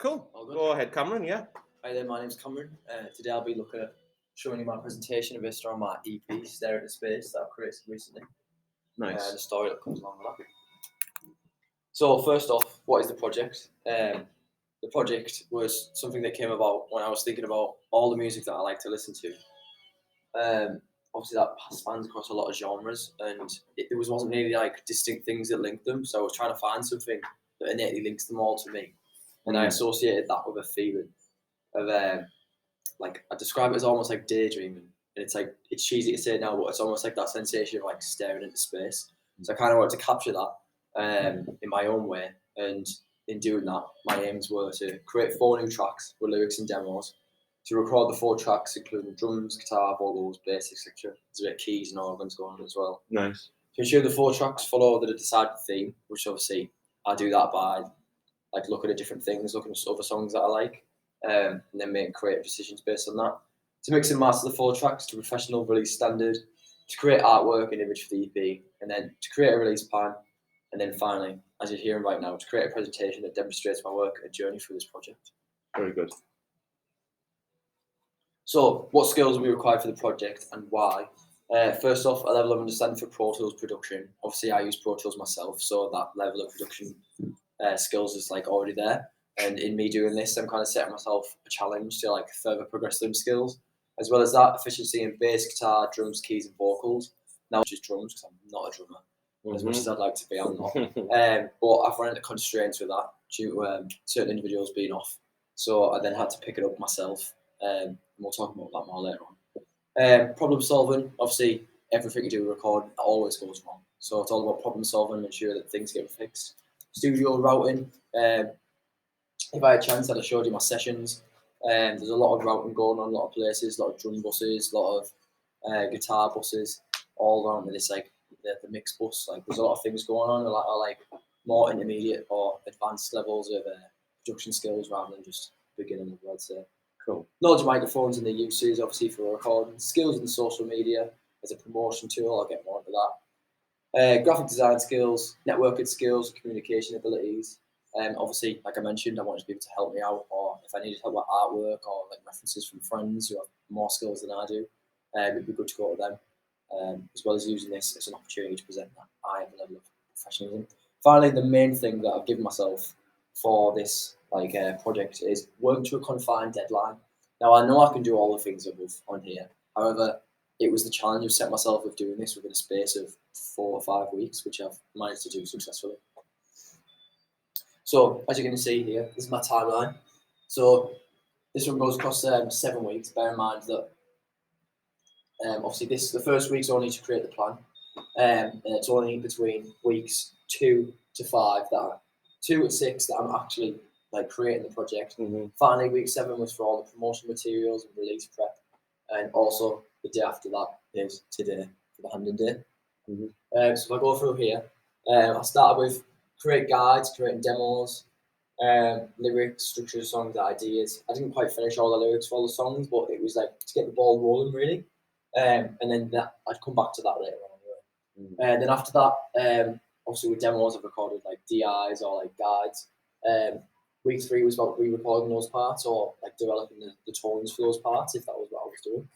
Cool. All good. Go ahead, Cameron. Yeah. Hi there, my name's Cameron. Today I'll be looking at showing you my presentation based on my EP, Stare into Space, that I've created recently. Nice. The story that comes along with that. So first off, what is the project? The project was something that came about when I was thinking about all the music that I like to listen to. Obviously that spans across a lot of genres, and there wasn't really like distinct things that linked them. So I was trying to find something that innately links them all to me, and I associated that with a feeling of like I describe it as almost like daydreaming, and it's cheesy to say now, but it's almost like that sensation of like staring into space. So I kind of wanted to capture that in my own way, and in doing that, my aims were to create 4 new tracks with lyrics and demos, to record the 4 tracks, including drums, guitar, vocals, bass, etc. There's a bit of keys and organs going on as well. Nice. To ensure the 4 tracks follow the decided theme, which obviously I do that by like looking at different things, looking at other songs that I like, and then making creative decisions based on that. To mix and master the 4 tracks to professional release standard, to create artwork and image for the EP, and then to create a release plan, and then finally, as you're hearing right now, to create a presentation that demonstrates my work and journey through this project. Very good. So, what skills will be required for the project and why? First off, a level of understanding for Pro Tools production. Obviously, I use Pro Tools myself, so that level of production skills is like already there. And in me doing this, I'm kind of setting myself a challenge to like further progress them skills, as well as that efficiency in bass, guitar, drums, keys, and vocals. Now just drums because I'm not a drummer, as much as I'd like to be. I'm not. But I've run into constraints with that due to certain individuals being off. So I then had to pick it up myself. And we'll talk about that more later on. Problem solving, obviously, everything you do record always goes wrong. So it's all about problem solving and ensure that things get fixed. Studio routing. If I had a chance, I'd have showed you my sessions. There's a lot of routing going on, a lot of places, a lot of drum buses, a lot of guitar buses, all around with this like the mix bus. Like there's a lot of things going on, like more intermediate or advanced levels of production skills rather than just beginning level, I'd say. Cool. Knowledge of microphones and their uses, obviously for recording. Skills in social media as a promotion tool. I'll get more into that. Graphic design skills, networking skills, communication abilities. Obviously, like I mentioned, I wanted people to help me out, or if I needed help with artwork or like references from friends who have more skills than I do, it'd be good to go to them. As well as using this as an opportunity to present that high level of professionalism. Finally, the main thing that I've given myself for this project is working to a confined deadline. Now I know I can do all the things above on here. However, it was the challenge of set myself of doing this within a space of 4 or 5 weeks, which I've managed to do successfully. So as you're going to see here, this is my timeline. So this one goes across 7 weeks. Bear in mind that obviously the first week's only to create the plan, and it's only between weeks 2 to 5 that 2 and 6 that I'm actually like creating the project. Finally, week 7 was for all the promotion materials and release prep, and also the day after that is today for the handing day. So if I go through here, I started with create guides, creating demos, lyrics, structure of songs, ideas. I didn't quite finish all the lyrics for all the songs, but it was like to get the ball rolling really. And then I'd come back to that later on anyway. And then after that, obviously with demos, I've recorded like DIs or like guides. Week 3 was about re-recording those parts or like developing the tones for those parts, if that was what I was doing.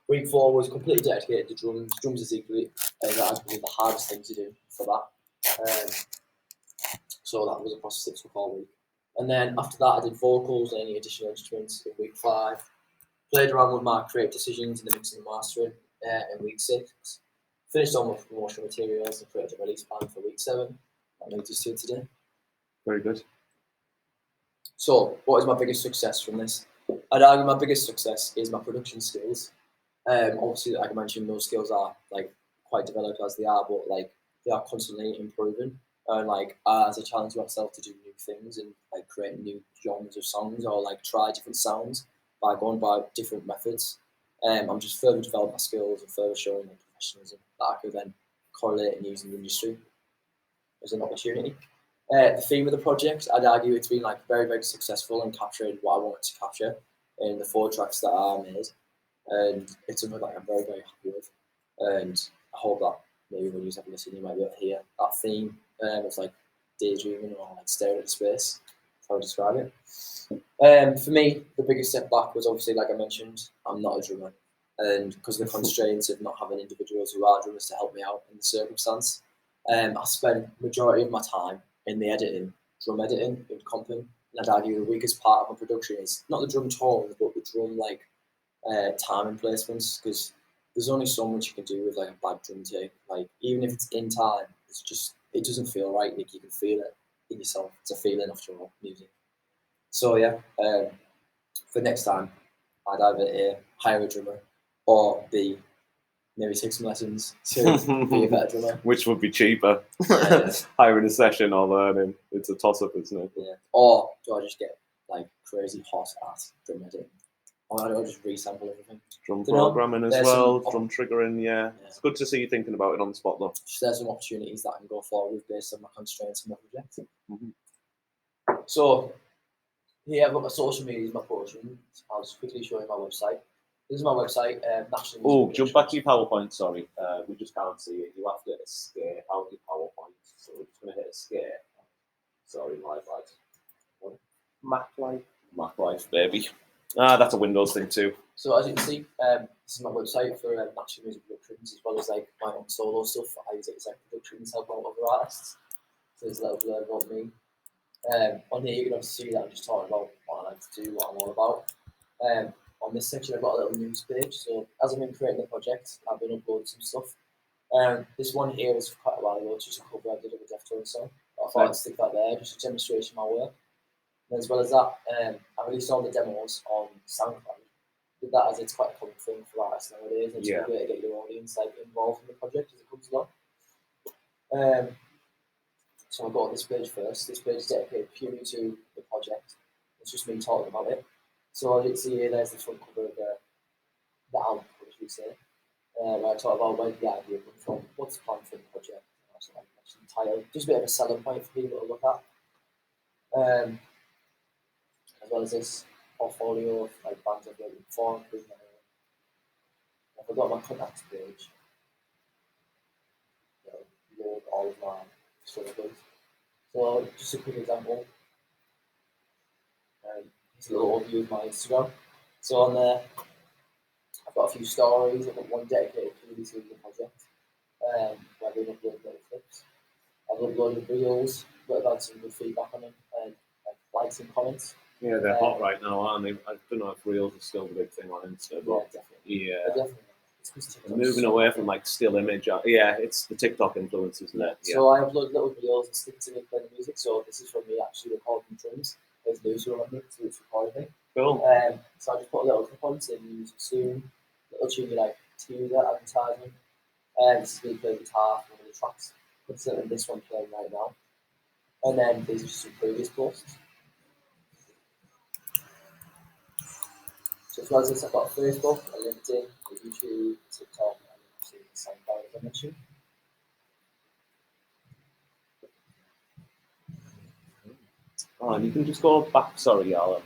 Week 4 was completely dedicated to drums. Drums is equally the hardest thing to do for that. So that was a process that took all week. And then after that, I did vocals and any additional instruments in week 5. Played around with my creative decisions in the mixing and mastering in week 6. Finished on with promotional materials and created a release plan for week 7. That leads us to today. Very good. So, what is my biggest success from this? I'd argue my biggest success is my production skills. Obviously, like I mentioned, those skills are like quite developed as they are, but like they are constantly improving. And like as a challenge myself to do new things and like create new genres of songs or like try different sounds by going by different methods. I'm just further developing my skills and further showing my professionalism that I could then correlate and use in the industry as an opportunity. The theme of the project, I'd argue it's been like very, very successful in capturing what I wanted to capture in the 4 tracks that I made. And it's something that I'm very, very happy with. And I hope that maybe when you have a listen, you might be able to hear that theme. It's like daydreaming or like staring at space how to describe it. For me, the biggest setback was obviously, like I mentioned, I'm not a drummer, and because of the constraints of not having individuals who are drummers to help me out in the circumstance, I spent majority of my time in the editing, drum editing, and comping. And I'd argue the weakest part of my production is not the drum tones, but the drum timing placements, because there's only so much you can do with like a bad drum take. Like even if it's in time, it doesn't feel right. Like you can feel it in yourself. It's a feeling after all, music. So yeah, for next time, I'd either A, hire a drummer, or B, maybe take some lessons to be a better drummer. Which would be cheaper, Yeah. hiring a session or learning. It's a toss-up, isn't it? Yeah. Or do I just get like crazy hot at drum editing? Or do I just resample everything? Drum You know, programming as there's well, some- drum triggering, yeah. Yeah. It's good to see you thinking about it on the spot though. Just there's some opportunities that I can go forward with based on my constraints and my project. Mhm. So here I've got my social medias, my portions. I'll just quickly show you my website. This is my website, National Oh, Music jump back to your PowerPoint, sorry. We just can't see it. You have to escape out your PowerPoint. So we're just going to hit escape. Sorry, my bad. What? Mac Life, baby. That's a Windows thing too. So as you can see, this is my website for National Music Productions, as well as like my own solo stuff. I use Exec Productions, help out other artists. So there's a little blurb about me. On here you can obviously see that I'm just talking about what I like to do, what I'm all about. On this section I've got a little news page. So as I've been creating the project, I've been uploading some stuff. This one here was quite a while ago, it's just a cover I did of a Deftones song. I thought I'd stick that there, just a demonstration of my work. And as well as that, I released all the demos on SoundCloud. Did that as it's quite a common thing for artists nowadays. It's a good way to get your audience involved in the project as it comes along. So I'll go on this page first. This page is dedicated purely to the project. It's just me talking about it. So as you can see here, there's the front cover of the album, as we say. Where I talk about where the idea comes from, what's the plan for the project, and also like the title. Just a bit of a selling point for people to look at. As well as this portfolio of bands I've worked with before, including I've got my contacts page. Load all of my struggles. So just a quick example. Here's a little overview of my Instagram. So on there, I've got a few stories. I've got one dedicated purely to the project, where I've been uploading little clips. I've uploaded reels, but I've had some good feedback on them, and likes and comments. Yeah, they're hot right now, aren't they? I don't know if reels are still the big thing on Insta, but Yeah, definitely. They're moving away from still image. Yeah, it's the TikTok influence, isn't it? Yeah. So I upload little videos and stick to me playing the music. So this is from me actually recording drums. There's Lewis who on me, so it's recording me. Cool. So I just put a little clip on saying music soon, little tune like teaser advertisement. This is me playing guitar for one of the tracks. Considering this one playing right now. And then these are just some previous posts. So as well as this, I've got Facebook, a LinkedIn, a YouTube, TikTok, and obviously SoundCloud, as I mentioned. Oh, and you can just go back. Sorry, I'll.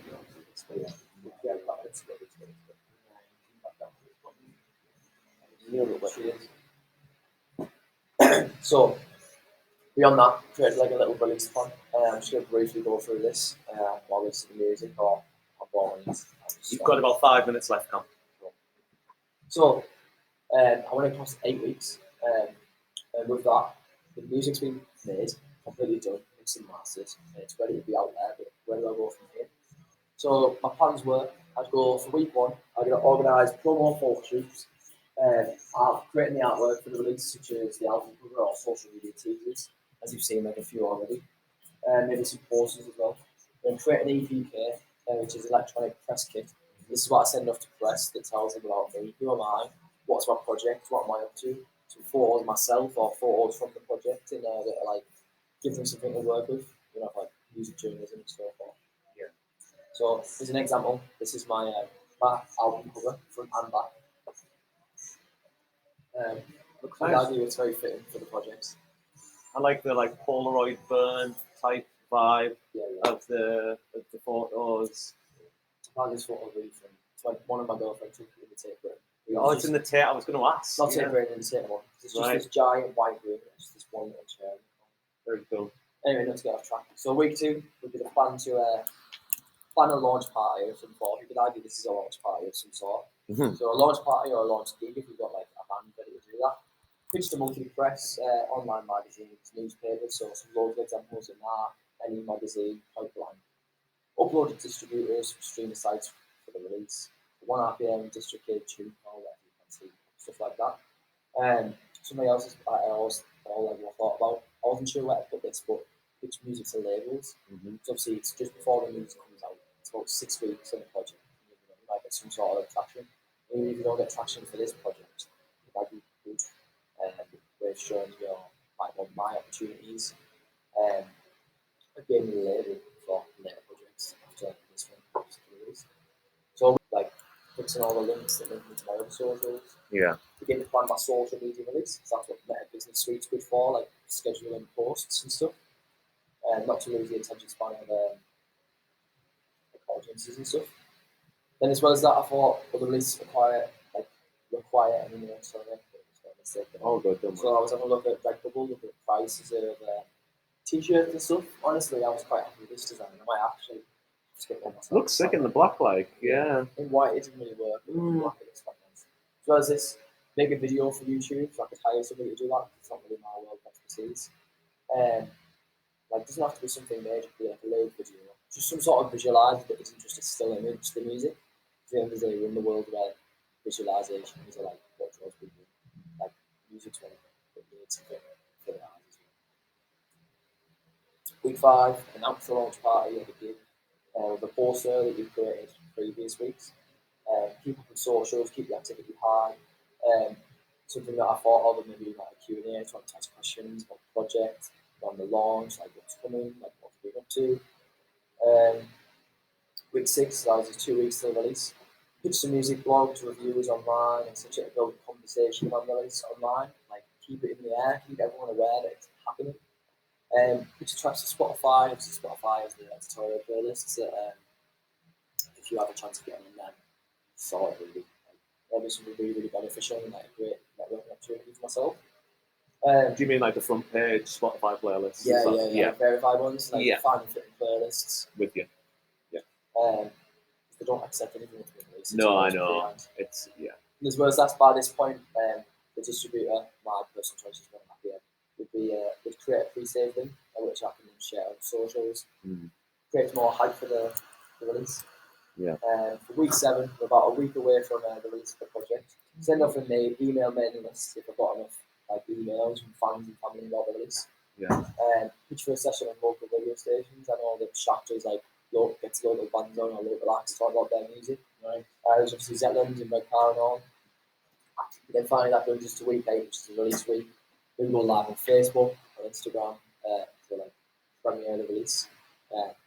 So beyond that, created a little release plan. I'm just going to briefly go through this while listening to music or boring. You've got about 5 minutes left, Cam. So I went across 8 weeks, and with that, the music's been made, completely done, mixed and mastered, and it's ready to be out there. But where do I go from here? So my plans were, I'd go for week one, I'm going to organise promo photo shoots, I'm creating the artwork for the release, such as the album cover or social media teasers, as you've seen a few already, and maybe some posters as well. Then create an EPK, which is electronic press kit. This is what I send off to press that tells them about me, who am I, what's my project, what am I up to, some photos of myself or photos from the project in there that give them something to work with, music journalism and so forth. Yeah. So as an example, this is my album cover, front and back. I argue it's very fitting for the project. I like the Polaroid burn type vibe of the photos. I found this photo really fun. It's one of my girlfriends took it in the tape room. It's in the tape. I was going to ask. Not tape room, in the tape one. It's just this giant white room. It's this one little chair. Very cool. Anyway, not to get off track. So week 2 would be the plan to plan a launch party of some sort. You could argue this is a launch party of some sort. Mhm. So a launch party or a launch gig, if you've got like a band ready to do that. Pitch to monthly press, online magazines, newspapers, so some local examples in that, any magazine, pipeline. Uploaded distributors, streamer sites for the release. 1RPM, DistroKid, TuneCore, whatever you fancy, stuff like that. Something else is all I thought about. I wasn't sure where to put this, but pitch music to labels. Mhm. So obviously it's just before the music comes out. It's about 6 weeks in the project. You might get some sort of traction. Even if you don't get traction for this project, it might be good way of showing your my opportunities. Again, the label for later projects after this one release. So like fixing all the links that link me to my other socials. Yeah. Begin to plan my social media release. That's what Meta Business Suite's good for, like scheduling posts and stuff. Not to lose the attention span of audiences and stuff. Then as well as that, I thought the release require any more. Sorry, All good, don't worry. so I was having a look at Redbubble, look at prices of t-shirts and stuff. Honestly, I was quite happy with this design. I might actually just get one myself. Looks sick in the black, like, yeah. In white, it didn't really work. In black, it looks quite nice. As well as this, make a video for YouTube, so I could hire somebody to do that. It's not really my world of expertise. Like, doesn't have to be something major, it could be like a live video. Just some sort of visualizer that isn't just a still image, the music. At the end of the day, we're in the world where visualizations are like what draws people in. Like, music's one of them, but you need to fit for the eyes as well. Week 5, announce the launch party at the gig. The poster that you've created previous weeks. Keep up on socials, keep the activity high. Something that I thought of, and maybe like a Q&A, to ask questions about the project, on the launch, like what's coming, like what we're up to. Week 6, that was 2 weeks to the release. Pitch some music blogs, reviews online, and such to build a conversation on the release online. Like keep it in the air, keep everyone aware that it's happening. Pitch tracks to Spotify. Obviously, Spotify has the editorial playlists that if you have a chance of getting in there, sort of really, that'll be something really beneficial and like a great networking opportunity for myself. Do you mean like the front page Spotify playlist? Yeah. Verified ones, like Yeah. finding fitting playlists. With you. They don't accept anything that's been released. No, I know. It's, yeah. And as well as that's by this point, the distributor, my personal choice is one I'm happy with, would create a pre-save link, which I can then share on socials. Create more hype for the release. Yeah. For week 7, we're about a week away from the release of the project. Send off an email mailing list if I've got enough like emails from fans and family about the release. Yeah. Pitch for a session on local radio stations. I know that Shafters like gets local bands on or local acts talk about their music. Right. There's obviously Zetlands and Red Car and all. Then finally that brings us to week 8, which is the release week. We go live on Facebook or Instagram to like premiere the release.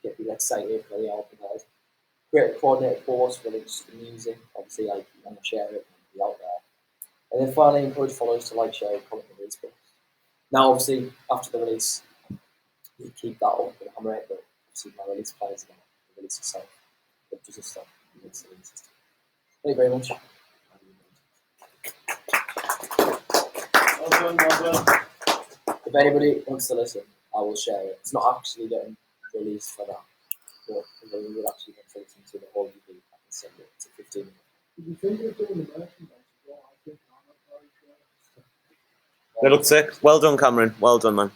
Get people excited for the album guys. Create a coordinated post for the music. Obviously, like you want to share it and be out there. And then finally, encourage followers to like, share, and comment on the release post. Now, obviously, after the release, you keep that up and hammer it, but obviously, my release plans and the release itself. It doesn't stop. Thank you very much. Well done. If anybody wants to listen, I will share it. It's not actually getting released for that, but if anyone would actually want to listen to the whole EP, I can send it to 15 minutes. Did you think of doing the merchandise as well? I think I'm not very sure. They look sick. Well done, Cameron. Well done, man.